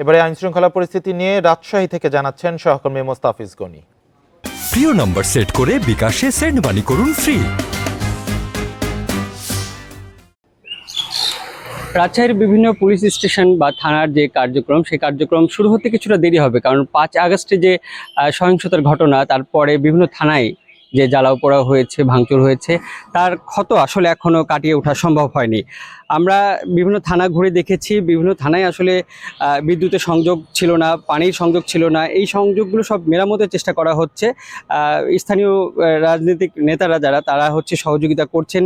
এবারে আইনশৃঙ্খলা পরিস্থিতি নিয়ে রাজশাহী থেকে জানাচ্ছেন সহকর্মী মোস্তাফিজ গনি। প্রিয় নম্বর সেট করে বিকাশে সেন্ড মানি করুন ফ্রি। রাজশাহীর বিভিন্ন পুলিশ স্টেশন বা থানার যে কার্যক্রম সেই কার্যক্রম শুরু হতে কিছুটা দেরি হবে, কারণ 5 আগস্টে যে সহিংসতার ঘটনা, তারপরে বিভিন্ন থানায় যে জ্বালাও পোড়া হয়েছে, ভাঙচুর হয়েছে, তার ক্ষত আসলে এখনো কাটিয়ে ওঠা সম্ভব হয়নি। আমরা বিভিন্ন থানা ঘুরে দেখেছি, বিভিন্ন থানায় আসলে বিদ্যুতের সংযোগ ছিল না, পানির সংযোগ ছিল না। এই সংযোগগুলো সব মেরামতের চেষ্টা করা হচ্ছে। স্থানীয় রাজনৈতিক নেতারা যারা, তারা হচ্ছে সহযোগিতা করছেন।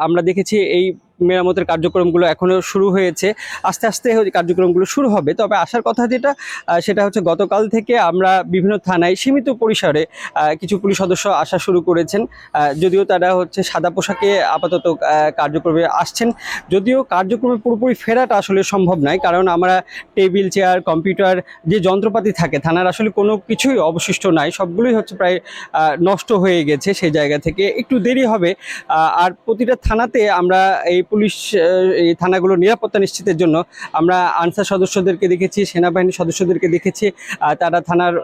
আমরা দেখেছি এই মেরামতের কার্যক্রমগুলো এখনও শুরু হয়েছে, আস্তে আস্তে কার্যক্রমগুলো শুরু হবে। তবে আসার কথা যেটা, সেটা হচ্ছে গতকাল থেকে আমরা বিভিন্ন থানায় সীমিত পরিসরে কিছু পুলিশ সদস্য আসা শুরু করেছেন। যদিও তারা হচ্ছে সাদা পোশাকে আপাতত কার্যক্রমে আসছেন, যদিও কার্যক্রমে পুরোপুরি ফেরাটা আসলে সম্ভব নয়, কারণ আমরা টেবিল, চেয়ার, কম্পিউটার, যে যন্ত্রপাতি থাকে থানার, আসলে কোনো কিছুই অবশিষ্ট নাই, সবগুলোই হচ্ছে প্রায় নষ্ট হয়ে গেছে। সেই জায়গা থেকে একটু দেরি হবে। আর প্রতিটা থানাতে আমরা এই পুলিশ এই থানাগুলোর নিরাপত্তা নিশ্চিতের জন্য আমরা আনসার সদস্যদেরকে দেখেছি, সেনাবাহিনীর সদস্যদেরকে দেখেছি, তারা থানার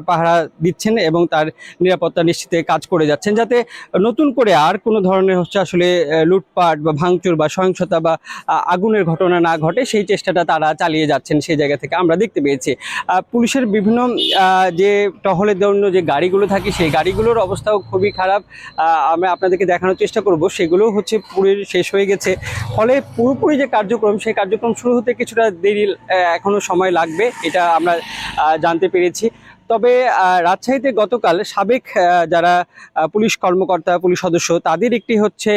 পাহারা দিচ্ছেন এবং তার নিরাপত্তা নিশ্চিতে কাজ করে যাচ্ছেন, যাতে নতুন করে আর কোনো ধরনের হচ্ছে আসলে লুটপাট বা ভাঙচুর বা সহিংসতা বা আগুনের ঘটনা না ঘটে, সেই চেষ্টাটা তারা চালিয়ে যাচ্ছেন। সেই জায়গা থেকে আমরা দেখতে পেয়েছি পুলিশের বিভিন্ন যে টহলের জন্য যে গাড়িগুলো থাকে, সেই গাড়িগুলোর অবস্থাও খুবই খারাপ। আমরা আপনাদেরকে দেখানোর চেষ্টা করব, সেগুলো হচ্ছে পুরো শেষ হয়ে গেছে। ফলে পুরোপুরি যে কার্যক্রম, সেই কার্যক্রম শুরু হতে কিছুটা দেরি এখনো সময় লাগবে, এটা আমরা জানতে পেরেছি। তবে রাজশাহীতে গতকাল সাবেক যারা পুলিশ কর্মকর্তা, পুলিশ সদস্য, তাদের একটি হচ্ছে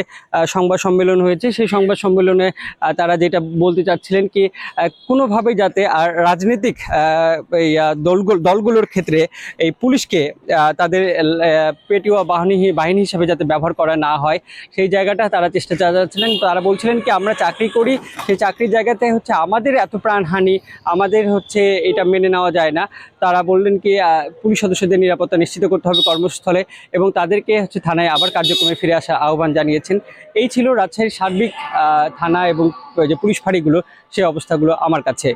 সংবাদ সম্মেলন হয়েছে। সেই সংবাদ সম্মেলনে তারা যেটা বলতে চাচ্ছিলেন কি, কোনোভাবেই যাতে আর রাজনৈতিক দলগুলোর ক্ষেত্রে এই পুলিশকে তাদের পেটিওয়া বাহিনী হিসেবে যাতে ব্যবহার করা না হয়, সেই জায়গাটা তারা চেষ্টা চালাচ্ছিলেন। তারা বলছিলেন কি, আমরা চাকরি করি, সেই চাকরির জায়গাতে হচ্ছে আমাদের এত প্রাণহানি, আমাদের হচ্ছে এটা মেনে নেওয়া যায় না। তারা বললেন কি, পুলিশ সদস্যদের নিরাপত্তা নিশ্চিত করতে হবে কর্মস্থলে, এবং তাদেরকে হচ্ছে থানায় আবার কার্যক্রমে ফিরে আসার আহ্বান জানিয়েছেন। এই ছিল রাজশাহীর সার্বিক থানা এবং যে পুলিশ ফাঁড়িগুলো, সেই অবস্থাগুলো আমার কাছে।